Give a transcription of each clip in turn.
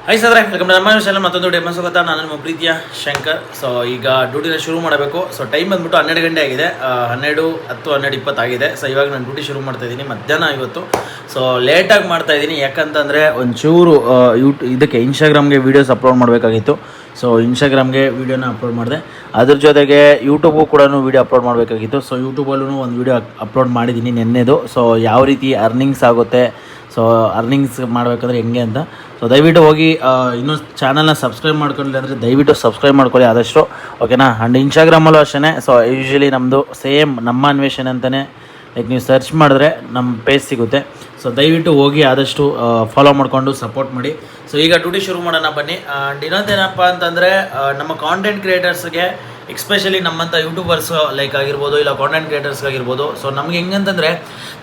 High sir, welcome to ನಮ್ಮ channel. ಮತ್ತೊಂದು day ಮನಸ್ಸು ನಾನು ನಿಮ್ಮ ಪ್ರೀತಿಯ ಶಂಕರ್. ಸೊ ಈಗ ಡ್ಯೂಟಿನ ಶುರು ಮಾಡಬೇಕು. ಸೊ ಟೈಮ್ ಬಂದ್ಬಿಟ್ಟು 12 ಗಂಟೆ ಆಗಿದೆ. 12:10 ಆಗಿದೆ. ಸೊ ಇವಾಗ ನಾನು ಡ್ಯೂಟಿ ಶುರು ಮಾಡ್ತಾ ಇದ್ದೀನಿ ಮಧ್ಯಾಹ್ನ ಇವತ್ತು. ಸೊ ಲೇಟಾಗಿ ಮಾಡ್ತಾ ಇದ್ದೀನಿ, ಯಾಕಂತಂದರೆ ಒಂಚೂರು ಇದಕ್ಕೆ ಇನ್ಸ್ಟಾಗ್ರಾಮ್ಗೆ ವೀಡಿಯೋಸ್ ಅಪ್ಲೋಡ್ ಮಾಡಬೇಕಾಗಿತ್ತು. ಸೊ ಇನ್ಸ್ಟಾಗ್ರಾಮ್ಗೆ ವೀಡಿಯೋನ ಅಪ್ಲೋಡ್ ಮಾಡಿದೆ. ಅದ್ರ ಜೊತೆಗೆ ಯೂಟ್ಯೂಬು ಕೂಡ ವೀಡಿಯೋ ಅಪ್ಲೋಡ್ ಮಾಡಬೇಕಾಗಿತ್ತು. ಸೊ ಯೂಟ್ಯೂಬಲ್ಲೂ ಒಂದು ವೀಡಿಯೋ ಅಪ್ಲೋಡ್ ಮಾಡಿದ್ದೀನಿ ನೆನ್ನೆದು. ಸೊ ಯಾವ ರೀತಿ ಅರ್ನಿಂಗ್ಸ್ ಆಗುತ್ತೆ, ಸೊ ಅರ್ನಿಂಗ್ಸ್ ಮಾಡಬೇಕಂದ್ರೆ ಹೆಂಗೆ ಅಂತ. ಸೊ ದಯವಿಟ್ಟು ಹೋಗಿ ಇನ್ನೂ ಚಾನಲ್ನ ಸಬ್ಸ್ಕ್ರೈಬ್ ಮಾಡ್ಕೊಳ್ಳಿ ಅಂದರೆ ದಯವಿಟ್ಟು ಸಬ್ಸ್ಕ್ರೈಬ್ ಮಾಡ್ಕೊಳ್ಳಿ ಆದಷ್ಟು, ಓಕೆನಾ. ಆ್ಯಂಡ್ ಇನ್ಸ್ಟಾಗ್ರಾಮಲ್ಲೂ ಅಷ್ಟೇ. ಸೊ ಯೂಶ್ವಲಿ ನಮ್ಮದು ಸೇಮ್ ನಮ್ಮ ಅನ್ವೇಷಣೆ ಅಂತಲೇ ಲೈಕ್ ನೀವು ಸರ್ಚ್ ಮಾಡಿದ್ರೆ ನಮ್ಮ ಪೇಜ್ ಸಿಗುತ್ತೆ. ಸೊ ದಯವಿಟ್ಟು ಹೋಗಿ ಆದಷ್ಟು ಫಾಲೋ ಮಾಡಿಕೊಂಡು ಸಪೋರ್ಟ್ ಮಾಡಿ. ಸೊ ಈಗ ಡ್ಯೂಟಿ ಶುರು ಮಾಡೋಣ ಬನ್ನಿ. ಆ್ಯಂಡ್ ಇನ್ನೊಂದೇನಪ್ಪ ಅಂತಂದರೆ ನಮ್ಮ ಕಾಂಟೆಂಟ್ ಕ್ರಿಯೇಟರ್ಸ್ಗೆ, ಎಕ್ಸ್ಪೆಷಲಿ ನಮ್ಮಂಥ ಯೂಟ್ಯೂಬರ್ಸ್ ಲೈಕ್ ಆಗಿರ್ಬೋದು, ಇಲ್ಲ ಕಾಂಟೆಂಟ್ ಕ್ರಿಯೇಟರ್ಸ್ಗಾಗಿರ್ಬೋದು. ಸೊ ನಮ್ಗೆ ಹೆಂಗಂತಂದರೆ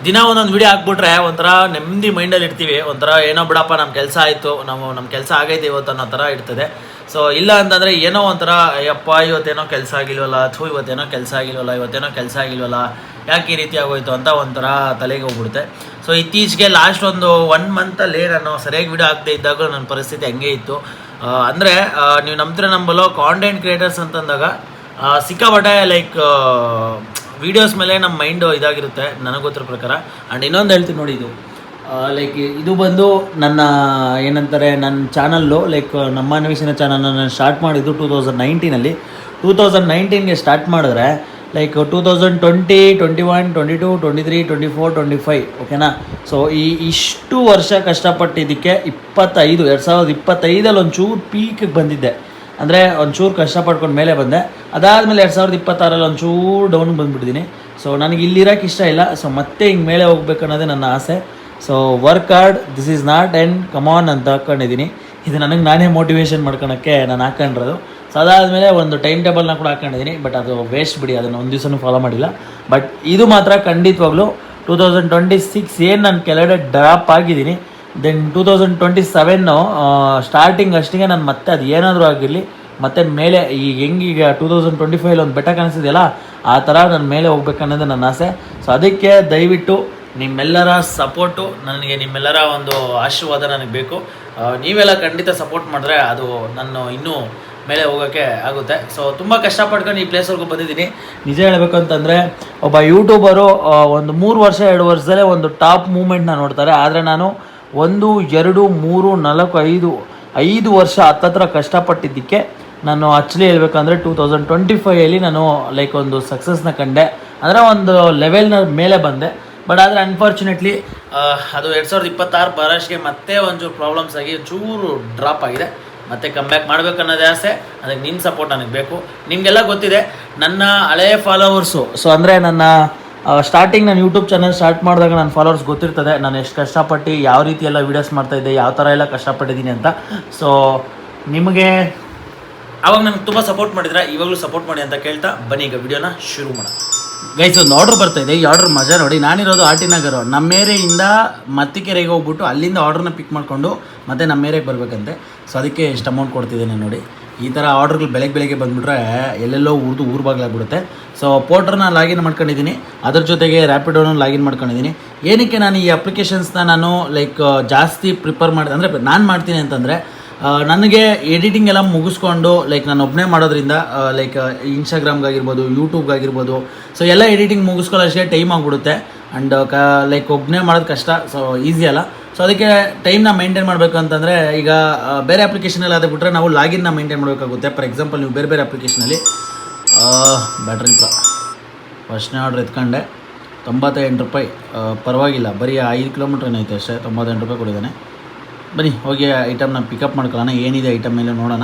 ದಿನ ಒಂದೊಂದು ವೀಡಿಯೋ ಹಾಕ್ಬಿಟ್ರೆ ಒಂಥರ ನೆಮ್ಮದಿ ಮೈಂಡಲ್ಲಿ ಇರ್ತೀವಿ. ಒಂಥರ ಏನೋ ಬಿಡಪ್ಪ ನಮ್ಮ ಕೆಲಸ ಆಯಿತು, ನಮ್ಮ ಕೆಲಸ ಆಗೈತೆ ಇವತ್ತು ಅನ್ನೋ ಥರ ಇರ್ತದೆ. ಸೊ ಇಲ್ಲ ಅಂತಂದರೆ ಏನೋ ಒಂಥರ ಅಯ್ಯಪ್ಪ ಇವತ್ತೇನೋ ಕೆಲಸ ಆಗಿಲ್ವಲ್ಲ, ಅಥವಾ ಇವತ್ತೇನೋ ಕೆಲಸ ಆಗಿಲ್ವಲ್ಲ, ಯಾಕೆ ಈ ರೀತಿ ಆಗೋಯ್ತು ಅಂತ ಒಂಥರ ತಲೆಗೆ ಹೋಗ್ಬಿಡುತ್ತೆ. ಸೊ ಇತ್ತೀಚೆಗೆ ಲಾಸ್ಟ್ ಒಂದು 1 ಮಂತಲ್ಲಿ ನಾನು ಸರಿಯಾಗಿ ವೀಡಿಯೋ ಆಗದೆ ಇದ್ದಾಗ ನನ್ನ ಪರಿಸ್ಥಿತಿ ಹಂಗೆ ಇತ್ತು. ಅಂದರೆ ನೀವು ನಂಬಲೋ ಕಾಂಟೆಂಟ್ ಕ್ರಿಯೇಟರ್ಸ್ ಅಂತಂದಾಗ ಸಿಕ್ಕಾಪಟ್ಟೆ ಲೈಕ್ ವೀಡಿಯೋಸ್ ಮೇಲೆ ನಮ್ಮ ಮೈಂಡು ಇದಾಗಿರುತ್ತೆ ನನಗೆ ಗೊತ್ತಿರೋ ಪ್ರಕಾರ. ಆ್ಯಂಡ್ ಇನ್ನೊಂದು ಹೇಳ್ತೀನಿ ನೋಡಿ, ಲೈಕ್ ಇದು ಬಂದು ನನ್ನ ಏನಂತಾರೆ ನನ್ನ ಚಾನಲ್ಲು, ಲೈಕ್ ನಮ್ಮ ಅನ್ವೇಷಣೆ ಚಾನಲ್ನ ನಾನು ಸ್ಟಾರ್ಟ್ ಮಾಡಿದ್ದು 2019. 2019ಗೆ ಸ್ಟಾರ್ಟ್ ಮಾಡಿದ್ರೆ ಲೈಕ್ 2020, 21, 22, 23, 24, 25, ಓಕೆನಾ. ಸೊ ಇಷ್ಟು ವರ್ಷ ಕಷ್ಟಪಟ್ಟಿದ್ದಕ್ಕೆ 2025 ಒಂಚೂರು ಪೀಕಿಗೆ ಬಂದಿದ್ದೆ. ಅಂದರೆ ಒಂಚೂರು ಕಷ್ಟಪಡ್ಕೊಂಡು ಮೇಲೆ ಬಂದೆ. ಅದಾದಮೇಲೆ 2026 ಒಂಚೂರು ಡೌನ್ ಬಂದುಬಿಟ್ಟಿದ್ದೀನಿ. ಸೊ ನನಗೆ ಇಲ್ಲಿರೋಕ್ಕೆ ಇಷ್ಟ ಇಲ್ಲ. ಸೊ ಮತ್ತೆ ಹಿಂಗೆ ಮೇಲೆ ಹೋಗ್ಬೇಕು ಅನ್ನೋದೇ ನನ್ನ ಆಸೆ. So work hard, this is not end, come on ಅಂತ ಹಾಕ್ಕೊಂಡಿದ್ದೀನಿ. ಇದು ನನಗೆ ನಾನೇ ಮೋಟಿವೇಶನ್ ಮಾಡ್ಕೊಳಕ್ಕೆ ನಾನು ಹಾಕ್ಕೊಂಡಿರೋದು. ಸೊ ಅದಾದಮೇಲೆ ಒಂದು ಟೈಮ್ ಟೇಬಲ್ನ ಕೂಡ ಹಾಕ್ಕೊಂಡಿದ್ದೀನಿ. ಬಟ್ ಅದು ವೇಸ್ಟ್ ಬಿಡಿ, ಅದನ್ನು ಒಂದು ದಿವಸನೂ ಫಾಲೋ ಮಾಡಿಲ್ಲ. ಬಟ್ ಇದು ಮಾತ್ರ ಖಂಡಿತವಾಗ್ಲೂ 2026 ಏನು ನಾನು ಕೆಳಗಡೆ ಡ್ರಾಪ್ ಆಗಿದ್ದೀನಿ. ದೆನ್ 2027 ಸ್ಟಾರ್ಟಿಂಗ್ ಅಷ್ಟಿಗೆ ನಾನು ಮತ್ತೆ ಅದು ಏನಾದರೂ ಆಗಿರಲಿ ಮತ್ತೆ ಮೇಲೆ ಈಗ ಹೆಂಗೀಗ 2025 ಒಂದು ಬೆಟ್ಟ ಕಾಣಿಸ್ತಿದೆಯಲ್ಲ ಆ ಥರ ನನ್ನ ಮೇಲೆ ಹೋಗ್ಬೇಕನ್ನೋದು ನನ್ನ ಆಸೆ. ಸೊ ಅದಕ್ಕೆ ದಯವಿಟ್ಟು ನಿಮ್ಮೆಲ್ಲರ ಸಪೋರ್ಟು ನನಗೆ, ನಿಮ್ಮೆಲ್ಲರ ಒಂದು ಆಶೀರ್ವಾದ ನನಗೆ ಬೇಕು. ನೀವೆಲ್ಲ ಖಂಡಿತ ಸಪೋರ್ಟ್ ಮಾಡಿದ್ರೆ ಅದು ನಾನು ಇನ್ನೂ ಮೇಲೆ ಹೋಗೋಕ್ಕೆ ಆಗುತ್ತೆ. ಸೊ ತುಂಬ ಕಷ್ಟಪಡ್ಕೊಂಡು ಈ ಪ್ಲೇಸ್ವರೆಗೂ ಬಂದಿದ್ದೀನಿ. ನಿಜ ಹೇಳಬೇಕು ಅಂತಂದರೆ ಒಬ್ಬ ಯೂಟ್ಯೂಬರು ಒಂದು 3 ವರ್ಷ 2 ವರ್ಷದಲ್ಲೇ ಒಂದು ಟಾಪ್ ಮೂಮೆಂಟ್ನ ನೋಡ್ತಾರೆ. ಆದರೆ ನಾನು 1, 2, 3, 4, 5 ವರ್ಷ ಹತ್ತತ್ರ ಕಷ್ಟಪಟ್ಟಿದ್ದಕ್ಕೆ ನಾನು ಆ್ಯಕ್ಚುಲಿ ಹೇಳ್ಬೇಕಂದ್ರೆ 2025 ನಾನು ಲೈಕ್ ಒಂದು ಸಕ್ಸಸ್ನ ಕಂಡೆ. ಅಂದರೆ ಒಂದು ಲೆವೆಲ್ನ ಮೇಲೆ ಬಂದೆ. ಬಟ್ ಆದರೆ ಅನ್ಫಾರ್ಚುನೇಟ್ಲಿ ಅದು 2026 ಬರೋಷ್ಗೆ ಮತ್ತೆ ಒಂಚೂರು ಪ್ರಾಬ್ಲಮ್ಸ್ ಆಗಿ ಒಂಚೂರು ಡ್ರಾಪ್ ಆಗಿದೆ. ಮತ್ತೆ ಕಮ್ ಬ್ಯಾಕ್ ಮಾಡಬೇಕು ಅನ್ನೋದೇ ಆಸೆ. ಅದಕ್ಕೆ ನಿಮ್ಮ ಸಪೋರ್ಟ್ ನನಗೆ ಬೇಕು. ನಿಮಗೆಲ್ಲ ಗೊತ್ತಿದೆ ನನ್ನ ಹಳೆಯ ಫಾಲೋವರ್ಸು. ಸೊ ಅಂದರೆ ನನ್ನ ಸ್ಟಾರ್ಟಿಂಗ್ ನಾನು ಯೂಟ್ಯೂಬ್ ಚಾನಲ್ ಸ್ಟಾರ್ಟ್ ಮಾಡಿದಾಗ ನನ್ನ ಫಾಲೋವರ್ಸ್ ಗೊತ್ತಿರ್ತದೆ ನಾನು ಎಷ್ಟು ಕಷ್ಟಪಟ್ಟು ಯಾವ ರೀತಿ ಎಲ್ಲ ವೀಡಿಯೋಸ್ ಮಾಡ್ತಾಯಿದ್ದೆ, ಯಾವ ಥರ ಎಲ್ಲ ಕಷ್ಟಪಟ್ಟಿದ್ದೀನಿ ಅಂತ. ಸೊ ನಿಮಗೆ ಆವಾಗ ನನಗೆ ತುಂಬ ಸಪೋರ್ಟ್ ಮಾಡಿದ್ರೆ ಇವಾಗಲೂ ಸಪೋರ್ಟ್ ಮಾಡಿ ಅಂತ ಕೇಳ್ತಾ ಬನ್ನಿ ಈಗ ವಿಡಿಯೋನ ಶುರು ಮಾಡೋಣ. ಗೈಸ್, ಒಂದು ಆರ್ಡ್ರ್ ಬರ್ತಾಯಿದೆ. ಈ ಆರ್ಡ್ರ್ ಮಜಾ ನೋಡಿ. ನಾನಿರೋದು ಆರ್ ಟಿ ನಗರ. ನಮ್ಮ ಏರಿಯಿಂದ ಮತ್ತಿಕೆರೆಗೆ ಹೋಗ್ಬಿಟ್ಟು ಅಲ್ಲಿಂದ ಆರ್ಡ್ರನ್ನ ಪಿಕ್ ಮಾಡಿಕೊಂಡು ಮತ್ತೆ ನಮ್ಮ ಏರಿಯಾಗೆ ಬರಬೇಕಂತೆ. ಸೊ ಅದಕ್ಕೆ ಎಷ್ಟು ಅಮೌಂಟ್ ಕೊಡ್ತಿದ್ದೇನೆ ನೋಡಿ. ಈ ಥರ ಆರ್ಡ್ರ್ಗಳು ಬೆಳಗ್ಗೆ ಬಂದುಬಿಟ್ರೆ ಎಲ್ಲೆಲ್ಲೋ ಊರು ಬಾಗಿಲಾಗ್ಬಿಡುತ್ತೆ. ಸೊ ಪೋರ್ಟ್ರನ್ನ ಲಾಗಿನ್ ಮಾಡ್ಕೊಂಡಿದ್ದೀನಿ. ಅದ್ರ ಜೊತೆಗೆ ರ್ಯಾಪಿಡೋನ ಲಾಗಿನ್ ಮಾಡ್ಕೊಂಡಿದ್ದೀನಿ. ಏನಕ್ಕೆ ನಾನು ಈ ಅಪ್ಲಿಕೇಶನ್ಸ್ನ ನಾನು ಲೈಕ್ ಜಾಸ್ತಿ ಪ್ರಿಫರ್ ಮಾಡಿ ಅಂದರೆ ನಾನು ಮಾಡ್ತೀನಿ ಅಂತಂದರೆ ನನಗೆ ಎಡಿಟಿಂಗ್ ಎಲ್ಲ ಮುಗಿಸ್ಕೊಂಡು ಲೈಕ್ ನಾನು ಒಬ್ಬನೇ ಮಾಡೋದ್ರಿಂದ ಲೈಕ್ ಇನ್ಸ್ಟಾಗ್ರಾಮ್ಗಾಗಿರ್ಬೋದು, ಯೂಟ್ಯೂಬ್ಗಾಗಿರ್ಬೋದು, ಸೊ ಎಲ್ಲ ಎಡಿಟಿಂಗ್ ಮುಗಿಸ್ಕೊಳ್ಳೋಷ್ಟೇ ಟೈಮ್ ಆಗಿಬಿಡುತ್ತೆ. ಆ್ಯಂಡ್ ಲೈಕ್ ಒಬ್ಬನೇ ಮಾಡೋದು ಕಷ್ಟ. ಸೊ ಈಸಿ ಅಲ್ಲ. ಸೊ ಅದಕ್ಕೆ ಟೈಮ್ನ ಮೇಂಟೈನ್ ಮಾಡಬೇಕು ಅಂತಂದರೆ ಈಗ ಬೇರೆ ಅಪ್ಲಿಕೇಶನಲ್ಲಿ ಅದು ಬಿಟ್ಟರೆ ನಾವು ಲಾಗಿನ್ನ ಮೇಂಟೈನ್ ಮಾಡಬೇಕಾಗುತ್ತೆ. ಫಾರ್ ಎಕ್ಸಾಂಪಲ್ ನೀವು ಬೇರೆ ಅಪ್ಲಿಕೇಶನಲ್ಲಿ ಬ್ಯಾಟ್ರಿ ಫಸ್ಟ್ನೇ ಆರ್ಡ್ರ್ ಎತ್ಕೊಂಡೆ ₹98. ಪರವಾಗಿಲ್ಲ, ಬರೀ 5 ಕಿಲೋಮೀಟ್ರ್ ಏನೈತೆ ಅಷ್ಟೇ. ₹98 ಕೊಡಿದ್ದಾನೆ. ಬನ್ನಿ ಹೋಗಿ ಐಟಮ್ನ ಪಿಕಪ್ ಮಾಡ್ಕೊಳ್ಳೋಣ. ಏನಿದೆ ಐಟಮ್ ಮೇಲೆ ನೋಡೋಣ.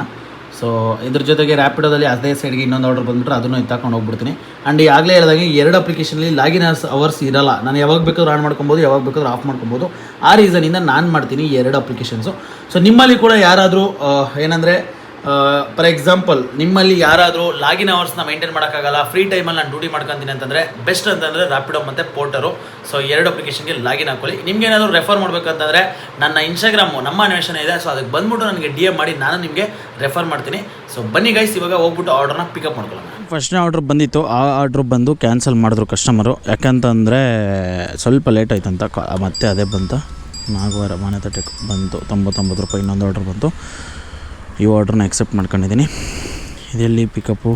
ಸೊ ಇದ್ರ ಜೊತೆಗೆ ರ್ಯಾಪಿಡೋದಲ್ಲಿ ಅದೇ ಸೈಡ್ಗೆ ಇನ್ನೊಂದು ಆರ್ಡರ್ ಬಂದುಬಿಟ್ರೆ ಅದನ್ನು ಎತ್ತಾಕೊಂಡು ಹೋಗ್ಬಿಡ್ತೀನಿ. ಆ್ಯಂಡ್ ಆಗಲೇ ಹೇಳಿದಾಗೆ 2 ಅಪ್ಲಿಕೇಶನಲ್ಲಿ ಲಾಗಿನ್ ಅವರ್ಸ್ ಇರೋಲ್ಲ. ನಾನು ಯಾವಾಗ ಬೇಕಾದ್ರೂ ಆನ್ ಮಾಡ್ಕೊಬೋದು, ಯಾವಾಗ ಬೇಕಾದ್ರೂ ಆಫ್ ಮಾಡ್ಕೊಬೋದು. ಆ ರೀಸನಿಂದ ನಾನು ಮಾಡ್ತೀನಿ 2 ಅಪ್ಲಿಕೇಶನ್ಸು. ಸೊ ನಿಮ್ಮಲ್ಲಿ ಕೂಡ ಯಾರಾದರೂ ಏನಂದರೆ ಫಾರ್ ಎಕ್ಸಾಂಪಲ್ ನಿಮ್ಮಲ್ಲಿ ಯಾರಾದರೂ ಲಾಗಿನ್ ಅವರ್ಸ್ನ ಮೇಂಟೈನ್ ಮಾಡೋಕ್ಕಾಗಲ್ಲ, ಫ್ರೀ ಟೈಮಲ್ಲಿ ನಾನು ಡ್ಯೂಟಿ ಮಾಡ್ಕೊತೀನಿ ಅಂತಂದರೆ ಬೆಸ್ಟ್ ಅಂತಂದರೆ ರ್ಯಾಪಿಡೋ ಮತ್ತು ಪೋರ್ಟರು. ಸೊ 2 ಅಪ್ಲಿಕೇಶನ್ಗೆ ಲಾಗಿನ್ ಹಾಕೊಳ್ಳಿ. ನಿಮ್ಗೆ ಏನಾದರೂ ರೆಫರ್ ಮಾಡಬೇಕಂತಂದರೆ ನನ್ನ ಇನ್ಸ್ಟಾಗ್ರಾಮು ನಮ್ಮ ಅನ್ವೇಷಣೆ ಇದೆ. ಸೊ ಅದಕ್ಕೆ ಬಂದುಬಿಟ್ಟು ನನಗೆ DM ಮಾಡಿ ನಾನು ನಿಮಗೆ ರೆಫರ್ ಮಾಡ್ತೀನಿ. ಸೊ ಬನ್ನಿ ಗೈಸ್, ಇವಾಗ ಹೋಗ್ಬಿಟ್ಟು ಆರ್ಡ್ರನ್ನ ಪಿಕಪ್ ಮಾಡ್ಕೊಳ್ಳೋಣ. ಫಸ್ಟ್ನೇ ಆರ್ಡ್ರ್ ಬಂದಿತ್ತು. ಆ ಆರ್ಡ್ರ್ ಬಂದು ಕ್ಯಾನ್ಸಲ್ ಮಾಡಿದ್ರು ಕಸ್ಟಮರು. ಯಾಕಂತಂದರೆ ಸ್ವಲ್ಪ ಲೇಟ್ ಆಯ್ತಂತ ಮತ್ತೆ ಅದೇ ಬಂತು. ನಾಗವಾರ ಮಾನ್ಯತಾ ಟೆಕ್ ಬಂತು 99 ರೂಪಾಯಿ. ಇನ್ನೊಂದು ಆರ್ಡ್ರ್ ಬಂತು. ಈ ಆರ್ಡ್ರನ್ನ ಎಕ್ಸೆಪ್ಟ್ ಮಾಡ್ಕೊಂಡಿದ್ದೀನಿ. ಇದೆಲ್ಲಿ ಪಿಕಪ್ಪು,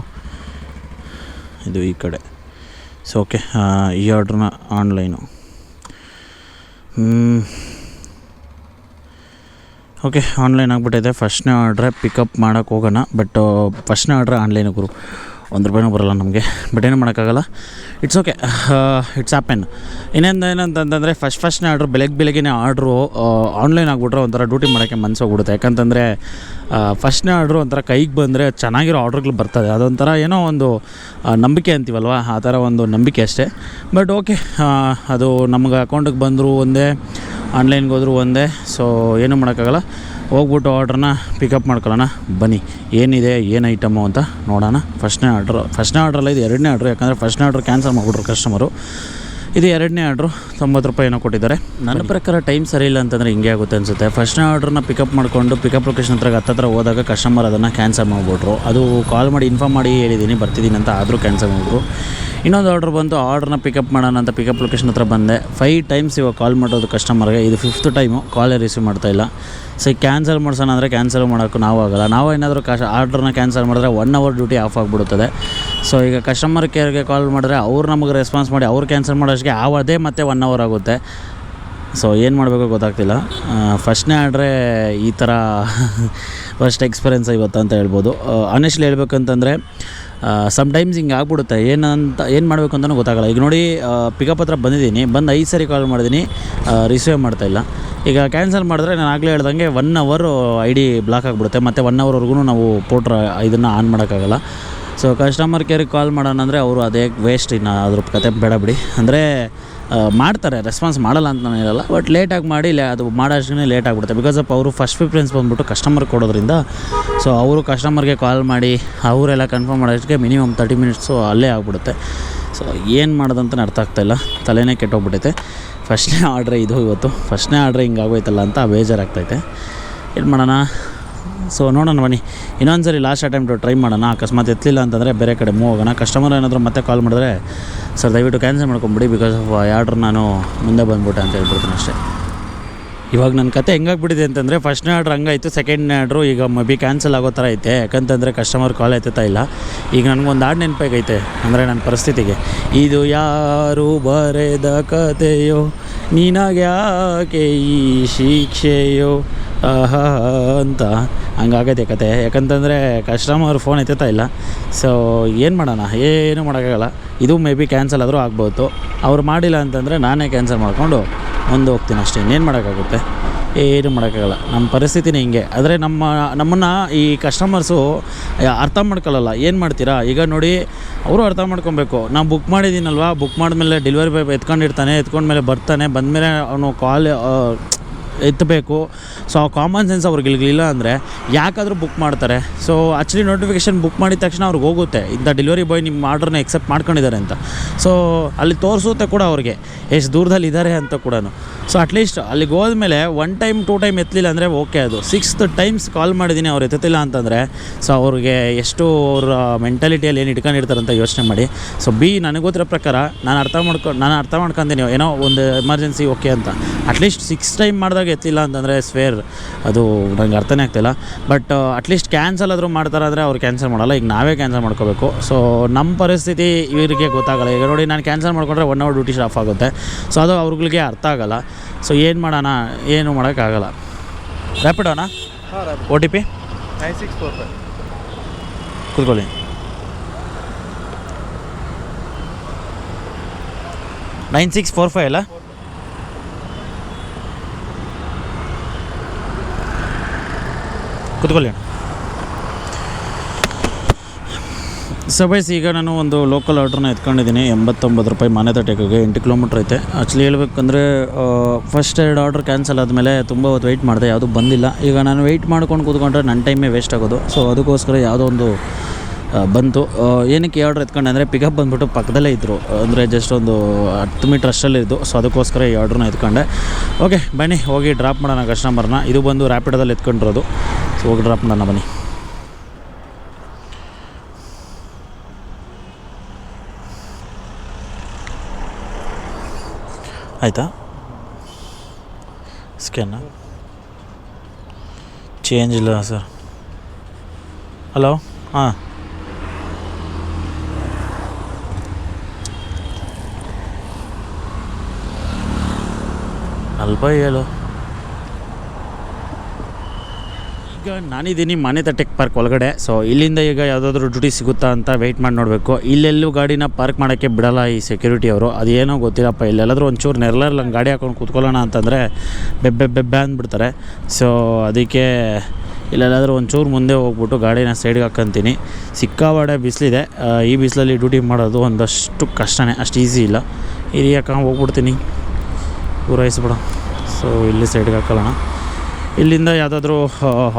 ಇದು ಈ ಕಡೆ. ಸೊ ಓಕೆ, ಈ ಆರ್ಡ್ರನ್ನ ಆನ್ಲೈನು. ಓಕೆ, ಆನ್ಲೈನ್ ಆಗಿಬಿಟ್ಟಿದೆ. ಫಸ್ಟ್ನೇ ಆರ್ಡ್ರೆ ಪಿಕಪ್ ಮಾಡೋಕ್ಕೆ ಹೋಗೋಣ. ಬಟ್ ಫಸ್ಟ್ನೇ ಆರ್ಡ್ರೆ ಆನ್ಲೈನ್ ಗುರು, ₹1 ಬರೋಲ್ಲ ನಮಗೆ. ಬಟ್ ಏನು ಮಾಡೋಕ್ಕಾಗಲ್ಲ, ಇಟ್ಸ್ ಓಕೆ, ಇಟ್ಸ್ ಹ್ಯಾಪನ್. ಏನಂತಂದರೆ ಫಸ್ಟ್ನೇ ಆರ್ಡ್ರು ಬೆಳಗ್ಗೆ ಆರ್ಡ್ರು ಆನ್ಲೈನ್ ಆಗಿಬಿಟ್ರೆ ಒಂಥರ ಡ್ಯೂಟಿ ಮಾಡೋಕ್ಕೆ ಮನಸ್ಸು ಹೋಗ್ಬಿಡುತ್ತೆ. ಯಾಕಂತಂದರೆ ಫಸ್ಟ್ನೇ ಆರ್ಡ್ರು ಒಂಥರ ಕೈಗೆ ಬಂದರೆ ಚೆನ್ನಾಗಿರೋ ಆರ್ಡ್ರ್ಗಳು ಬರ್ತದೆ. ಅದೊಂಥರ ಏನೋ ಒಂದು ನಂಬಿಕೆ ಅಂತೀವಲ್ವ, ಆ ಥರ ಒಂದು ನಂಬಿಕೆ ಅಷ್ಟೇ. ಬಟ್ ಓಕೆ, ಅದು ನಮ್ಗೆ ಅಕೌಂಟಿಗೆ ಬಂದರೂ ಒಂದೇ, ಆನ್ಲೈನ್ಗೆ ಹೋದರೂ ಒಂದೇ. ಸೊ ಏನೂ ಮಾಡೋಕ್ಕಾಗಲ್ಲ. ಹೋಗ್ಬಿಟ್ಟು ಆರ್ಡ್ರನ್ನ ಪಿಕಪ್ ಮಾಡ್ಕೊಳ್ಳೋಣ ಬನ್ನಿ. ಏನಿದೆ, ಏನು ಐಟಮು ಅಂತ ನೋಡೋಣ. ಫಸ್ಟ್ನೇ ಆರ್ಡ್ರಲ್ಲ, ಇದು ಎರಡನೇ ಆರ್ಡ್ರು. ಯಾಕಂದರೆ ಫಸ್ಟ್ನೇ ಆರ್ಡ್ರ್ ಕ್ಯಾನ್ಸಲ್ ಮಾಡಿಬಿಟ್ರು ಕಸ್ಟಮರು. ಇದು ಎರಡನೇ ಆರ್ಡ್ರು, ₹90 ಏನೋ ಕೊಟ್ಟಿದ್ದಾರೆ. ನನ್ನ ಪ್ರಕಾರ ಟೈಮ್ ಸರಿ ಇಲ್ಲ ಅಂತಂದರೆ ಹಿಂಗೆ ಆಗುತ್ತೆ ಅನಿಸುತ್ತೆ. ಫಸ್ಟ್ನೇ ಆರ್ಡ್ರನ್ನ ಪಿಕಪ್ ಮಾಡಿಕೊಂಡು ಪಿಕಪ್ ಲೊಕೇಶನ್ ಹತ್ರ ಹೋದಾಗ ಕಸ್ಟಮರ್ ಅದನ್ನು ಕ್ಯಾನ್ಸಲ್ ಮಾಡಿಬಿಟ್ರು. ಅದು ಕಾಲ್ ಮಾಡಿ ಇನ್ಫಾರ್ಮ್ ಮಾಡಿ ಹೇಳಿದ್ದೀನಿ ಬರ್ತಿದ್ದೀನಿ ಅಂತ, ಆದರೂ ಕ್ಯಾನ್ಸಲ್ ಮಾಡಿಬಿಟ್ರು. ಇನ್ನೊಂದು ಆರ್ಡ್ರ್ ಬಂತು, ಆರ್ಡ್ರನ್ನ ಪಿಕಪ್ ಮಾಡೋಣ ಅಂತ ಪಿಕಪ್ ಲೊಕೇಶನ್ ಹತ್ರ ಬಂದೆ. 5 ಟೈಮ್ಸ್ ಇವಾಗ ಕಾಲ್ ಮಾಡೋದು ಕಸ್ಟಮರ್ಗೆ, ಇದು 5th ಟೈಮು ಕಾಲೇ ರಿಸೀವ್ ಮಾಡ್ತಾಯಿಲ್ಲ. ಸೊ ಕ್ಯಾನ್ಸಲ್ ಮಾಡ್ಸೋಣ ಅಂದರೆ ಕ್ಯಾನ್ಸಲ್ ಮಾಡೋಕ್ಕೂ ನಾವು ಆಗೋಲ್ಲ. ನಾವು ಏನಾದರೂ ಆರ್ಡ್ರನ್ನ ಕ್ಯಾನ್ಸಲ್ ಮಾಡಿದ್ರೆ 1 hour ಡ್ಯೂಟಿ ಆಫ್ ಆಗಿಬಿಡುತ್ತದೆ. ಸೊ ಈಗ ಕಸ್ಟಮರ್ ಕೇರ್ಗೆ ಕಾಲ್ ಮಾಡಿದ್ರೆ ಅವ್ರು ನಮಗೆ ರೆಸ್ಪಾನ್ಸ್ ಮಾಡಿ ಅವ್ರು ಕ್ಯಾನ್ಸಲ್ ಮಾಡೋಷ್ಟಕ್ಕೆ ಅದೇ ಮತ್ತೆ 1 hour ಆಗುತ್ತೆ. ಸೊ ಏನು ಮಾಡಬೇಕು ಗೊತ್ತಾಗ್ತಿಲ್ಲ. ಫಸ್ಟ್ನೇ ಆರ್ಡ್ರೇ ಈ ಥರ ಫಸ್ಟ್ ಎಕ್ಸ್ಪೀರಿಯೆನ್ಸ್ ಇವತ್ತು ಅಂತ ಹೇಳ್ಬೋದು. ಆನೆಸ್ಟ್ಲಿ ಹೇಳ್ಬೇಕಂತಂದರೆ ಸಮ್ಟೈಮ್ಸ್ ಹಿಂಗೆ ಆಗ್ಬಿಡುತ್ತೆ. ಏನು ಮಾಡಬೇಕು ಅಂತಲೂ ಗೊತ್ತಾಗಲ್ಲ. ಈಗ ನೋಡಿ, ಪಿಕಪ್ ಹತ್ರ ಬಂದಿದ್ದೀನಿ, ಬಂದು 5 ಸರಿ ಕಾಲ್ ಮಾಡಿದ್ದೀನಿ, ರಿಸೀವ್ ಮಾಡ್ತಾಯಿಲ್ಲ. ಈಗ ಕ್ಯಾನ್ಸಲ್ ಮಾಡಿದ್ರೆ ನಾನು ಆಗಲೇ ಹೇಳ್ದಂಗೆ 1 hour ಐ ಡಿ ಬ್ಲಾಕ್ ಆಗಿಬಿಡುತ್ತೆ. ಮತ್ತು 1 hourವರೆಗೂ ನಾವು ಪೋರ್ಟ್ರ್ ಇದನ್ನು ಆನ್ ಮಾಡೋಕ್ಕಾಗಲ್ಲ. ಸೊ ಕಸ್ಟಮರ್ ಕೇರಿಗೆ ಕಾಲ್ ಮಾಡೋಣ ಅಂದರೆ ಅವರು ಅದೇ ವೇಸ್ಟ್, ಇನ್ನು ಅದ್ರ ಕತೆ ಬೇಡ ಬಿಡಿ. ಅಂದರೆ ಮಾಡ್ತಾರೆ, ರೆಸ್ಪಾನ್ಸ್ ಮಾಡಲ್ಲ ಅಂತ ನಾನು ಹೇಳಲ್ಲ. ಬಟ್ ಲೇಟಾಗಿ ಮಾಡಿ ಅದು ಮಾಡೋಷ್ಟೇ ಲೇಟ್ ಆಗಿಬಿಡುತ್ತೆ. ಬಿಕಾಸ್ ಆಫ್ ಅವರು ಫಸ್ಟ್ ಪ್ರಿಫರೆನ್ಸ್ ಬಂದುಬಿಟ್ಟು ಕಸ್ಟಮರ್ ಕೊಡೋದ್ರಿಂದ. ಸೊ ಅವರು ಕಸ್ಟಮರ್ಗೆ ಕಾಲ್ ಮಾಡಿ ಅವರೆಲ್ಲ ಕನ್ಫರ್ಮ್ ಮಾಡೋಷ್ಟಕ್ಕೆ ಮಿನಿಮಮ್ 30 minutes ಅಲ್ಲೇ ಆಗಿಬಿಡುತ್ತೆ. ಸೊ ಏನು ಮಾಡೋದಂತ ಅರ್ಥ ಆಗ್ತಾಯಿಲ್ಲ, ತಲೆನೇ ಕೆಟ್ಟೋಗ್ಬಿಟ್ಟೈತೆ. ಫಸ್ಟ್ನೇ ಆರ್ಡ್ರೆ ಇದು ಇವತ್ತು, ಫಸ್ಟ್ನೇ ಆರ್ಡ್ರೆ ಹಿಂಗೆ ಆಗೋಯ್ತಲ್ಲ ಅಂತ ಬೇಜಾರಾಗ್ತೈತೆ. ಏನು ಮಾಡೋಣ? ಸೊ ನೋಡೋಣ ಬನ್ನಿ, ಇನ್ನೊಂದು ಸರಿ ಲಾಸ್ಟ್ ಅಟೆಂಪ್ಟು ಟ್ರೈ ಮಾಡೋಣ. ಅಕಸ್ಮಾತ್ ಎತ್ತಲಿಲ್ಲ ಅಂತಂದರೆ ಬೇರೆ ಕಡೆ ಮೂವ್ ಹೋಗೋಣ. ಕಸ್ಟಮರ್ ಏನಾದರೂ ಮತ್ತೆ ಕಾಲ್ ಮಾಡಿದ್ರೆ ಸರ್ ದಯವಿಟ್ಟು ಕ್ಯಾನ್ಸಲ್ ಮಾಡ್ಕೊಂಬಿಡಿ, ಬಿಕಾಸ್ ಆಫ್ ಆರ್ಡ್ರ್ ನಾನು ಮುಂದೆ ಬಂದ್ಬಿಟ್ಟೆ ಅಂತ ಹೇಳ್ಬಿಡ್ತೀನಿ ಅಷ್ಟೇ. ಇವಾಗ ನನ್ನ ಕತೆ ಹೆಂಗಾಗ್ಬಿಟ್ಟಿದೆ ಅಂತಂದರೆ ಫಸ್ಟ್ನೇ ಆರ್ಡ್ರ್ ಹಂಗಾಯಿತು, ಸೆಕೆಂಡ್ನೇ ಆರ್ಡ್ರು ಈಗ ಮೇ ಕ್ಯಾನ್ಸಲ್ ಆಗೋ ಥರ ಐತೆ. ಯಾಕಂತಂದರೆ ಕಸ್ಟಮರ್ ಕಾಲ್ ಎತ್ತುತ್ತಾ ಇಲ್ಲ. ಈಗ ನನಗೊಂದು ಹಾಡು ನೆನಪಾಗೈತೆ, ಅಂದರೆ ನನ್ನ ಪರಿಸ್ಥಿತಿಗೆ. ಇದು ಯಾರು ಬರೆದ ಕತೆಯೋ, ನಿನಗ್ಯಾಕೆ ಈ ಶಿಕ್ಷೆಯೋ ಆಹಾ ಅಂತ ಹಂಗಾಗೈತೆ ಕತೆ. ಯಾಕಂತಂದರೆ ಕಸ್ಟಮರ್ ಫೋನ್ ಎತ್ತುತ್ತಾ ಇಲ್ಲ. ಸೊ ಏನು ಮಾಡೋಣ, ಏನೂ ಮಾಡೋಕ್ಕಾಗಲ್ಲ. ಇದು ಮೇ ಬಿ ಕ್ಯಾನ್ಸಲ್ ಆದರೂ ಆಗ್ಬೋದು. ಅವ್ರು ಮಾಡಿಲ್ಲ ಅಂತಂದರೆ ನಾನೇ ಕ್ಯಾನ್ಸಲ್ ಮಾಡಿಕೊಂಡು ಮುಂದೆ ಹೋಗ್ತೀನಿ ಅಷ್ಟೇ. ಇನ್ನೇನು ಮಾಡೋಕ್ಕಾಗುತ್ತೆ, ಏನು ಮಾಡೋಕ್ಕಾಗಲ್ಲ. ನಮ್ಮ ಪರಿಸ್ಥಿತಿನೇ ಹಿಂಗೆ. ಆದರೆ ನಮ್ಮನ್ನು ಈ ಕಸ್ಟಮರ್ಸು ಅರ್ಥ ಮಾಡ್ಕೊಳ್ಳಲ್ಲ. ಏನು ಮಾಡ್ತೀರಾ ಈಗ ನೋಡಿ, ಅವರು ಅರ್ಥ ಮಾಡ್ಕೊಬೇಕು. ನಾವು ಬುಕ್ ಮಾಡಿದ್ದೀನಲ್ವ, ಬುಕ್ ಮಾಡಿದ್ಮೇಲೆ ಡೆಲಿವರಿ ಬಾಯ್ ಎತ್ಕೊಂಡ್ಮೇಲೆ ಬರ್ತಾನೆ, ಬಂದಮೇಲೆ ಅವನು ಕಾಲ್ ಎತ್ತಬೇಕು. ಸೊ ಆ ಕಾಮನ್ ಸೆನ್ಸ್ ಅವ್ರಿಗೆ ಇಲ್ಲ ಅಂದರೆ ಯಾಕಾದರೂ ಬುಕ್ ಮಾಡ್ತಾರೆ. ಸೊ ಆ್ಯಕ್ಚುಲಿ ನೋಟಿಫಿಕೇಷನ್ ಬುಕ್ ಮಾಡಿದ ತಕ್ಷಣ ಅವ್ರಿಗೆ ಹೋಗುತ್ತೆ, ಇಂಥ ಡೆಲಿವರಿ ಬಾಯ್ ನಿಮ್ಮ ಆರ್ಡ್ರನ್ನ ಎಕ್ಸೆಪ್ಟ್ ಮಾಡ್ಕೊಂಡಿದ್ದಾರೆ ಅಂತ. ಸೊ ಅಲ್ಲಿ ತೋರಿಸುತ್ತೆ ಕೂಡ ಅವ್ರಿಗೆ ಎಷ್ಟು ದೂರದಲ್ಲಿ ಇದ್ದಾರೆ ಅಂತ ಕೂಡ. ಸೊ ಅಟ್ಲೀಸ್ಟ್ ಅಲ್ಲಿಗೆ ಹೋದ್ಮೇಲೆ 1 time 2 time ಎತ್ತಲಿಲ್ಲ ಅಂದರೆ ಓಕೆ. ಅದು 6th times ಕಾಲ್ ಮಾಡಿದ್ದೀನಿ, ಅವ್ರು ಎತ್ತುತ್ತಿಲ್ಲ ಅಂತಂದರೆ ಸೊ ಅವ್ರಿಗೆ ಎಷ್ಟು ಅವ್ರ ಮೆಂಟಾಲಿಟಿಯಲ್ಲಿ ಏನು ಇಟ್ಕೊಂಡಿರ್ತಾರೆ ಅಂತ ಯೋಚನೆ ಮಾಡಿ. ಸೊ ನನಗೆ ಗೊತ್ತಿರೋ ಪ್ರಕಾರ ನಾನು ಅರ್ಥ ಮಾಡ್ಕೊತೀನಿ, ಏನೋ ಒಂದು ಎಮರ್ಜೆನ್ಸಿ ಓಕೆ ಅಂತ. ಅಟ್ಲೀಸ್ಟ್ 6 time ಮಾಡಿದಾಗ ಎತ್ತಿಲ್ಲ ಅಂತಂದರೆ ಸ್ವೇರ್ ಅದು ನನಗೆ ಅರ್ಥನೇ ಆಗ್ತಿಲ್ಲ. ಬಟ್ ಅಟ್ಲೀಸ್ಟ್ ಕ್ಯಾನ್ಸಲ್ ಆದರೂ ಮಾಡ್ತಾರೆ ಅಂದರೆ ಅವ್ರು ಕ್ಯಾನ್ಸಲ್ ಮಾಡಲ್ಲ. ಈಗ ನಾವೇ ಕ್ಯಾನ್ಸಲ್ ಮಾಡ್ಕೋಬೇಕು. ಸೊ ನಮ್ಮ ಪರಿಸ್ಥಿತಿ ಇವರಿಗೆ ಗೊತ್ತಾಗಲ್ಲ. ಈಗ ನೋಡಿ, ನಾನು ಕ್ಯಾನ್ಸಲ್ ಮಾಡಿಕೊಂಡ್ರೆ 1 hour ಡ್ಯೂಟಿ ಆಫ್ ಆಗುತ್ತೆ. ಸೊ ಅದು ಅವ್ರಿಗೆ ಅರ್ಥ ಆಗಲ್ಲ. ಸೊ ಏನು ಮಾಡೋಣ, ಏನು ಮಾಡೋಕ್ಕಾಗಲ್ಲ. ರ್ಯಾಪಿಡೋನಾ? OTP 9645 ಕೂತ್ಕೊಳ್ಳಿ. 9645 ಅಲ್ಲ? ಕೂತ್ಕೊಳ್ಳಿ. ಸೊ ಬೈಸ್, ಈಗ ನಾನು ಒಂದು ಲೋಕಲ್ ಆರ್ಡ್ರನ್ನ ಎತ್ಕೊಂಡಿದ್ದೀನಿ. ₹89 ಮಾನ್ಯತಾ ಟೆಕ್ಗೆ, 8 ಕಿಲೋಮೀಟ್ರ್ ಐತೆ. ಆ್ಯಕ್ಚುಲಿ ಹೇಳ್ಬೇಕಂದ್ರೆ ಫಸ್ಟ್ 2 ಆರ್ಡ್ರ್ ಕ್ಯಾನ್ಸಲ್ ಆದಮೇಲೆ ತುಂಬ ಹೊತ್ತು ವೆಯ್ಟ್ ಮಾಡಿದೆ, ಯಾವುದೂ ಬಂದಿಲ್ಲ. ಈಗ ನಾನು ವೆಯ್ಟ್ ಮಾಡ್ಕೊಂಡು ಕೂತ್ಕೊಂಡ್ರೆ ನನ್ನ ಟೈಮೇ ವೇಸ್ಟ್ ಆಗೋದು. ಸೊ ಅದಕ್ಕೋಸ್ಕರ ಯಾವುದೋ ಒಂದು ಬಂತು. ಏನಕ್ಕೆ ಆರ್ಡ್ರ್ ಎತ್ಕೊಂಡೆ ಅಂದರೆ ಪಿಕಪ್ ಬಂದುಬಿಟ್ಟು ಪಕ್ಕದಲ್ಲೇ ಇದ್ದರು, ಅಂದರೆ ಜಸ್ಟ್ ಒಂದು 10 ಮೀಟ್ರ್ ಅಷ್ಟಲ್ಲೇ ಇದ್ದು. ಸೊ ಅದಕ್ಕೋಸ್ಕರ ಈ ಆರ್ಡ್ರನ್ನ ಎತ್ಕೊಂಡೆ. ಓಕೆ ಬನ್ನಿ, ಹೋಗಿ ಡ್ರಾಪ್ ಮಾಡೋಣ ಕಸ್ಟಮರ್ನ. ಇದು ಬಂದು ರ್ಯಾಪಿಡೋದಲ್ಲಿ ಎತ್ಕೊಂಡಿರೋದು. ಸೊ ಹೋಗಿ ಡ್ರಾಪ್ ಮಾಡೋಣ ಬನ್ನಿ. ಆಯಿತಾ? ಸ್ಕ್ಯಾನ ಚೇಂಜ್ ಇಲ್ಲ ಸರ್. ಹಲೋ, ಹಾಂ ಅಲ್ಪ ಹೇಳು. ಈಗ ನಾನಿದ್ದೀನಿ ಮಾನ್ಯತಾ ಟೆಕ್ ಪಾರ್ಕ್ ಒಳಗಡೆ. ಸೊ ಇಲ್ಲಿಂದ ಈಗ ಯಾವುದಾದ್ರೂ ಡ್ಯೂಟಿ ಸಿಗುತ್ತಾ ಅಂತ ವೆಯ್ಟ್ ಮಾಡಿ ನೋಡಬೇಕು. ಇಲ್ಲೆಲ್ಲೂ ಗಾಡಿನ ಪಾರ್ಕ್ ಮಾಡೋಕ್ಕೆ ಬಿಡಲ್ಲ ಈ ಸೆಕ್ಯೂರಿಟಿ ಅವರು. ಅದೇನೋ ಗೊತ್ತಿಲ್ಲಪ್ಪ. ಇಲ್ಲೆಲ್ಲಾದ್ರೂ ಒಂಚೂರು ನೆರಳಲ್ಲ ಗಾಡಿ ಹಾಕೊಂಡು ಕೂತ್ಕೊಳ್ಳೋಣ ಅಂತಂದರೆ ಬೆಬ್ಬೆ ಅಂದ್ಬಿಡ್ತಾರೆ. ಸೊ ಅದಕ್ಕೆ ಇಲ್ಲೆಲ್ಲಾದರೂ ಒಂಚೂರು ಮುಂದೆ ಹೋಗ್ಬಿಟ್ಟು ಗಾಡಿನ ಸೈಡ್ಗೆ ಹಾಕ್ಕೊಂತೀನಿ. ಸಿಕ್ಕಾಬಾಡೆ ಬಿಸಿಲಿದೆ. ಈ ಬಿಸಿಲಲ್ಲಿ ಡ್ಯೂಟಿ ಮಾಡೋದು ಒಂದಷ್ಟು ಕಷ್ಟನೇ, ಅಷ್ಟು ಈಸಿ ಇಲ್ಲ. ಇಲ್ಲಿ ಯಾಕೆ ಹೋಗ್ಬಿಡ್ತೀನಿ, ಪೂರೈಸ್ಬಿಡ. ಸೊ ಇಲ್ಲಿ ಸೈಡ್ಗೆ ಹಾಕೊಳ್ಳೋಣ. ಇಲ್ಲಿಂದ ಯಾವುದಾದ್ರೂ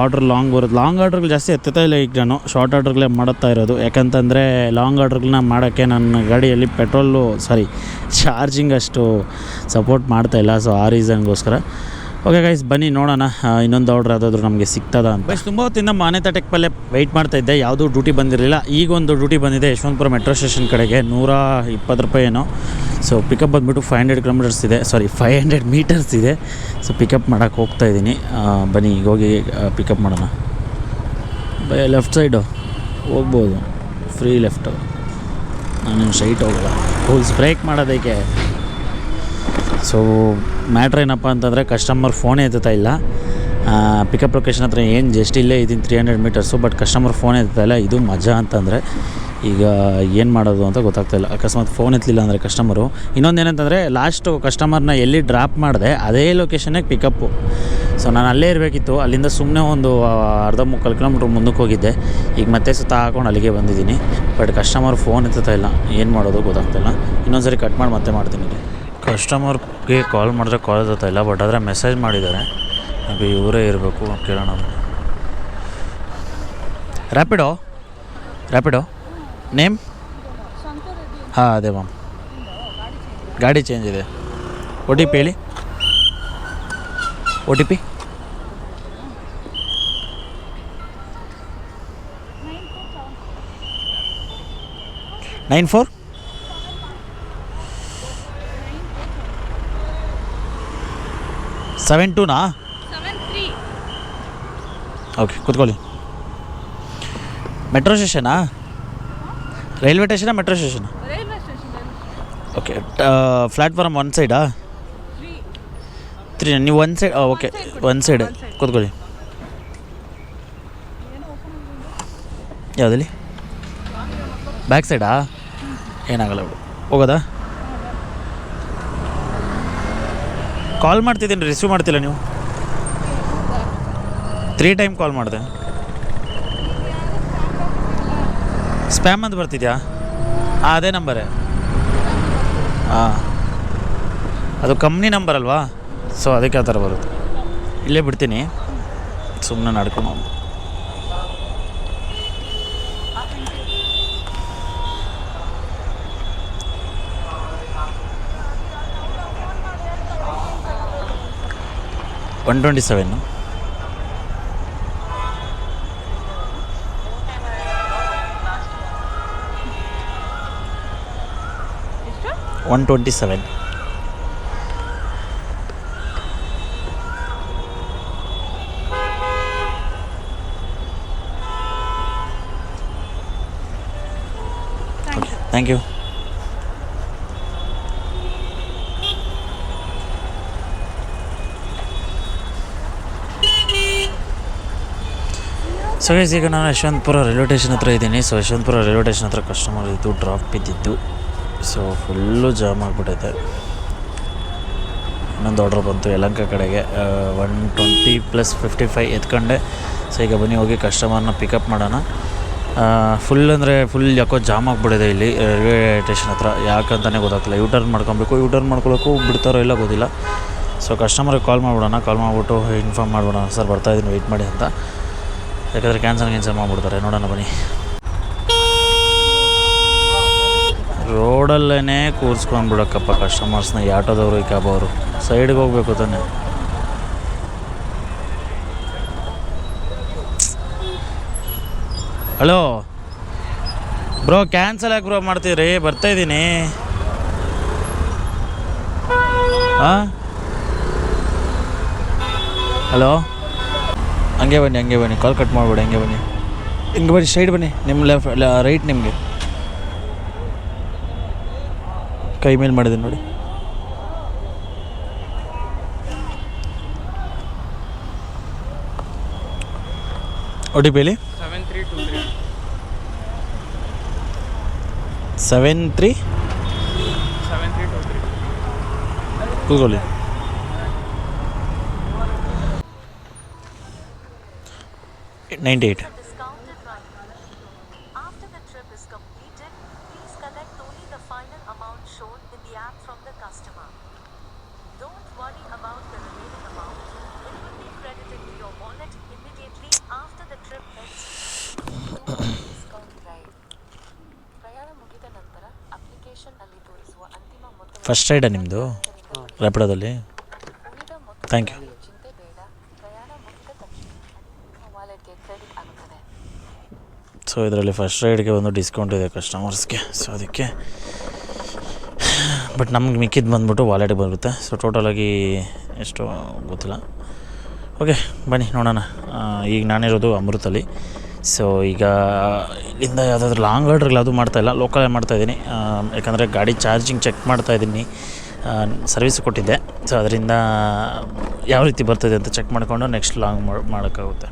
ಆರ್ಡ್ರ್ ಲಾಂಗ್ ಬರುತ್ತೆ. ಲಾಂಗ್ ಆರ್ಡ್ರ್ಗಳು ಜಾಸ್ತಿ ಎತ್ತುತ್ತಾ ಇಲ್ಲ ಈಗ. ನಾನು ಶಾರ್ಟ್ ಆರ್ಡ್ರ್ಗಳೇ ಮಾಡುತ್ತಾ ಇರೋದು. ಯಾಕಂತಂದರೆ ಲಾಂಗ್ ಆರ್ಡ್ರ್ಗಳನ್ನ ಮಾಡೋಕ್ಕೆ ನನ್ನ ಗಾಡಿಯಲ್ಲಿ ಚಾರ್ಜಿಂಗ್ ಅಷ್ಟು ಸಪೋರ್ಟ್ ಮಾಡ್ತಾಯಿಲ್ಲ. ಸೊ ಆ ರೀಸನ್ಗೋಸ್ಕರ. ಓಕೆ ಗೈಸ್, ಬನ್ನಿ ನೋಡೋಣ ಇನ್ನೊಂದು ಆರ್ಡ್ರ್ ಯಾವುದಾದ್ರೂ ನಮಗೆ ಸಿಗ್ತದ ಅಂತ. ಗೈಸ್, ತುಂಬ ಹೊತ್ತಿಂದ ಮಾನ್ಯತಾ ಟೆಕ್ ಪಲ್ಲೇ ವೆಯ್ಟ್ ಮಾಡ್ತಾಯಿದ್ದೆ. ಯಾವುದೂ ಡ್ಯೂಟಿ ಬಂದಿರಲಿಲ್ಲ. ಈಗ ಒಂದು ಡ್ಯೂಟಿ ಬಂದಿದೆ ಯಶವಂತಪುರ ಮೆಟ್ರೋ ಸ್ಟೇಷನ್ ಕಡೆಗೆ. 120 ರೂಪಾಯಿ ಏನೋ. ಸೊ ಪಿಕಪ್ ಬಂದುಬಿಟ್ಟು 500 ಕಿಲೋಮೀಟರ್ಸ್ ಇದೆ, 500 ಮೀಟರ್ಸ್ ಇದೆ. ಸೊ ಪಿಕಪ್ ಮಾಡೋಕ್ಕೆ ಹೋಗ್ತಾಯಿದ್ದೀನಿ. ಬನ್ನಿ ಈಗ ಹೋಗಿ ಪಿಕಪ್ ಮಾಡೋಣ. ಲೆಫ್ಟ್ ಸೈಡು ಹೋಗ್ಬೋದು, ಫ್ರೀ ಲೆಫ್ಟು. ನಾನು ಸ್ಟ್ರೈಟ್ ಹೋಗಲ್ಲ, ರೂಲ್ಸ್ ಬ್ರೇಕ್ ಮಾಡೋದಕ್ಕೆ. ಸೊ ಮ್ಯಾಟ್ರ್ ಏನಪ್ಪ ಅಂತಂದರೆ ಕಸ್ಟಮರ್ ಫೋನೇ ಎತ್ತುತ್ತಾ ಇಲ್ಲ. ಪಿಕಪ್ ಲೊಕೇಶನ್ ಹತ್ರ ಏನು ಜಸ್ಟ್ ಇಲ್ಲೇ ಇದ್ದೀನಿ 300 ಮೀಟರ್ಸು. ಬಟ್ ಕಸ್ಟಮರ್ ಫೋನ್ ಎತ್ತುತ್ತಾ ಇಲ್ಲ. ಇದು ಮಜಾ ಅಂತಂದರೆ ಈಗ ಏನು ಮಾಡೋದು ಅಂತ ಗೊತ್ತಾಗ್ತಾಯಿಲ್ಲ. ಅಕಸ್ಮಾತ್ ಫೋನ್ ಎತ್ತಲಿಲ್ಲ ಅಂದರೆ ಕಸ್ಟಮರು. ಇನ್ನೊಂದೇನಂತಂದರೆ ಲಾಸ್ಟು ಕಸ್ಟಮರ್ನ ಎಲ್ಲಿ ಡ್ರಾಪ್ ಮಾಡಿದೆ ಅದೇ ಲೊಕೇಶನ್ನೇ ಪಿಕಪ್ಪು. ಸೊ ನಾನು ಅಲ್ಲೇ ಇರಬೇಕಿತ್ತು. ಅಲ್ಲಿಂದ ಸುಮ್ಮನೆ ಒಂದು 30-40 ಕಿಲೋಮೀಟ್ರ್ ಮುಂದಕ್ಕೆ ಹೋಗಿದ್ದೆ. ಈಗ ಮತ್ತೆ ಸುತ್ತ ಹಾಕೊಂಡು ಅಲ್ಲಿಗೆ ಬಂದಿದ್ದೀನಿ. ಬಟ್ ಕಸ್ಟಮರ್ ಫೋನ್ ಎತ್ತುತ್ತಾ ಇಲ್ಲ. ಏನು ಮಾಡೋದು ಗೊತ್ತಾಗ್ತಾಯಿಲ್ಲ. ಇನ್ನೊಂದು ಸರಿ ಕಟ್ ಮಾಡಿ ಮತ್ತೆ ಮಾಡ್ತೀನಿ. ಕಸ್ಟಮರ್ಗೆ ಕಾಲ್ ಮಾಡಿದ್ರೆ ಕಾಲ್ ಎತ್ತುತ್ತಾ ಇಲ್ಲ. ಬಟ್ ಆದರೆ ಮೆಸೇಜ್ ಮಾಡಿದ್ದಾರೆ. ಅದು ಇವರೇ ಇರಬೇಕು, ಕೇಳೋಣ. ರ್ಯಾಪಿಡೋ ನೇಮ್? ಹಾಂ ಅದೇ ಮ್ಯಾಮ್. ಗಾಡಿ ಚೇಂಜ್ ಇದೆ. OTP ಹೇಳಿ. OTP 94 72ನಾ? 73. ಓಕೆ, ಕೂತ್ಕೊಳ್ಳಿ. ಮೆಟ್ರೋ ಸ್ಟೇಷನಾ? ರೈಲ್ವೆ ಸ್ಟೇಷನಾ ಮೆಟ್ರೋ ಸ್ಟೇಷನಾ? Railway station. Okay. Platform one ಸೈಡಾ? 3 ನೀವು ಒಂದು ಸೈಡ್. ಓಕೆ, ಒಂದು ಸೈಡ್ ಕೂತ್ಕೊಳ್ಳಿ. ಯಾವುದಲ್ಲಿ? ಬ್ಯಾಕ್ ಸೈಡಾ? ಏನಾಗಲ್ಲ ಬಿಡು, ಹೋಗೋದಾ? ಕಾಲ್ ಮಾಡ್ತಿದ್ದೀನಿ, ರಿಸೀವ್ ಮಾಡ್ತಿಲ್ಲ ನೀವು. 3 ಟೈಮ್ ಕಾಲ್ ಮಾಡಿದೆ. ಸ್ಪ್ಯಾಮ್ ಅಂತ ಬರ್ತಿದ್ಯಾ? ಹಾಂ, ಅದೇ ನಂಬರೇ. ಹಾಂ, ಅದು ಕಂಪ್ನಿ ನಂಬರ್ ಅಲ್ವಾ? ಸೊ ಅದಕ್ಕೆ ಆ ಥರ ಬರುತ್ತೆ. ಇಲ್ಲೇ ಬಿಡ್ತೀನಿ, ಸುಮ್ಮನೆ ನಡ್ಕೊಂಡು. $127. 127. Okay, thank you. So guys, ಈಗ ನಾನು ಯಶವಂತಪುರ ರೈಲ್ವೆ ಸ್ಟೇಷನ್ ಹತ್ರ ಇದ್ದೀನಿ. ಸೊ ಯಶವಂತಪುರ ರೈಲ್ವೆ ಸ್ಟೇಷನ್ ಹತ್ರ ಕಸ್ಟಮರ್ ಇದ್ದು ಡ್ರಾಪ್ ಬಿದ್ದಿದ್ದು. ಸೊ ಫುಲ್ಲು ಜಾಮ್ ಆಗಿಬಿಟ್ಟೈತೆ. ಇನ್ನೊಂದು ಆರ್ಡ್ರ್ ಬಂತು ಯಲಹಂಕ ಕಡೆಗೆ. 120 + 55 ಎತ್ಕೊಂಡೆ. ಸೊ ಈಗ ಬನ್ನಿ ಹೋಗಿ ಕಸ್ಟಮರ್ನ ಪಿಕಪ್ ಮಾಡೋಣ. ಫುಲ್ ಅಂದರೆ ಫುಲ್ ಯಾಕೋ ಜಾಮ್ ಆಗಿಬಿಟ್ಟಿದೆ ಇಲ್ಲಿ ರೈಲ್ವೆ ಸ್ಟೇಷನ್ ಹತ್ರ. ಯಾಕಂತಲೇ ಗೊತ್ತಾಗ್ತಿಲ್ಲ. ಯೂಟರ್ನ್ ಮಾಡ್ಕೊಬೇಕು ಬಿಡ್ತಾರೋ ಇಲ್ಲ ಗೊತ್ತಿಲ್ಲ. ಸೊ ಕಸ್ಟಮರ್ಗೆ ಕಾಲ್ ಮಾಡಿಬಿಡೋಣ. ಕಾಲ್ ಮಾಡಿಬಿಟ್ಟು ಇನ್ಫಾರ್ಮ್ ಮಾಡಿಬಿಡೋಣ, ಸರ್ ಬರ್ತಾಯಿದ್ದೀನಿ ವೆಯ್ಟ್ ಮಾಡಿ ಅಂತ. ಯಾಕಂದರೆ ಕ್ಯಾನ್ಸಲ್ ಮಾಡಿಬಿಡ್ತಾರೆ. ನೋಡೋಣ ಬನ್ನಿ. ರೋಡಲ್ಲೇ ಕೂರಿಸ್ಕೊಂಡ್ಬಿಡಕ್ಕಪ್ಪ ಕಸ್ಟಮರ್ಸ್ನ, ಈ ಆಟೋದವರು ಈ ಕ್ಯಾಬ್ ಅವರು. ಸೈಡ್ಗೆ ಹೋಗ್ಬೇಕು ತಾನೆ. ಹಲೋ ಬ್ರೋ, ಕ್ಯಾನ್ಸಲ್ ಯಾಕೆ ಬ್ರೋ ಮಾಡ್ತೀರಿ? ಬರ್ತಾಯಿದ್ದೀನಿ. ಹಾಂ ಹಲೋ, ಹಂಗೆ ಬನ್ನಿ, ಕಾಲ್ ಕಟ್ ಮಾಡ್ಬೇಡಿ, ಹಂಗೆ ಬನ್ನಿ, ಸ್ಟ್ರೈಟ್ ಬನ್ನಿ, ನಿಮ್ಮ ರೈಟ್ ನಿಮಗೆ ಕೈ ಮೇಲೆ ಮಾಡಿದ್ದೀನಿ ನೋಡಿ. ಒ ಟಿ ಪಿ ಹೇಳಿ. 7323 ಕೂತ್ಕೊಳ್ಳಿ. $98. After the trip is completed, please collect only the final amount shown in the app from the customer. Don't worry about the remaining amount. It will be credited to your wallet immediately after the trip ends. Discount ride. ಪ್ರಯಾಣ ಮುಗಿದ ನಂತರ ಅಪ್ಲಿಕೇಶನ್ನಲ್ಲಿ ತೋರಿಸುವ ಅಂತಿಮ ಮೊತ್ತ first ರೈಡಾ ನಿಮ್ಮದು ರ್ಯಾಪಿಡೋದಲ್ಲಿ? ಉಳಿದ ಮೊತ್ತ ಥ್ಯಾಂಕ್ ಯು. ಚಿಂತೆ ಬೇಡ. ಪ್ರಯಾಣ ಮುಗಿದ ತಕ್ಷಣ ನಿಮ್ಮ ವಾಲೆಟ್ಗೆ ಕ್ರೆಡಿಟ್ ಆಗುತ್ತದೆ. ಸೊ ಇದರಲ್ಲಿ ಫಸ್ಟ್ ರೈಡ್ಗೆ ಒಂದು ಡಿಸ್ಕೌಂಟ್ ಇದೆ ಕಸ್ಟಮರ್ಸ್ಗೆ, ಸೊ ಅದಕ್ಕೆ. ಬಟ್ ನಮ್ಗೆ ಮಿಕ್ಕಿದ್ದು ಬಂದುಬಿಟ್ಟು ವಾಲೆಟ್ಗೆ ಬರುತ್ತೆ. ಸೊ ಟೋಟಲಾಗಿ ಎಷ್ಟು ಗೊತ್ತಿಲ್ಲ. ಓಕೆ ಬನ್ನಿ ನೋಡೋಣ. ಈಗ ನಾನಿರೋದು ಅಮೃತಲ್ಲಿ. ಸೊ ಈಗ ಇಲ್ಲಿಂದ ಯಾವುದಾದ್ರೂ ಲಾಂಗ್ ಆರ್ಡ್ರ್ಗಳು ಮಾಡ್ತಾಯಿಲ್ಲ, ಲೋಕಲೇ ಮಾಡ್ತಾಯಿದ್ದೀನಿ. ಯಾಕಂದರೆ ಗಾಡಿ ಚಾರ್ಜಿಂಗ್ ಚೆಕ್ ಮಾಡ್ತಾಯಿದ್ದೀನಿ, ಸರ್ವಿಸ್ ಕೊಟ್ಟಿದ್ದೆ. ಸೊ ಅದರಿಂದ ಯಾವ ರೀತಿ ಬರ್ತದೆ ಅಂತ ಚೆಕ್ ಮಾಡಿಕೊಂಡು ನೆಕ್ಸ್ಟ್ ಲಾಂಗ್ ಮಾಡೋಕ್ಕಾಗುತ್ತೆ.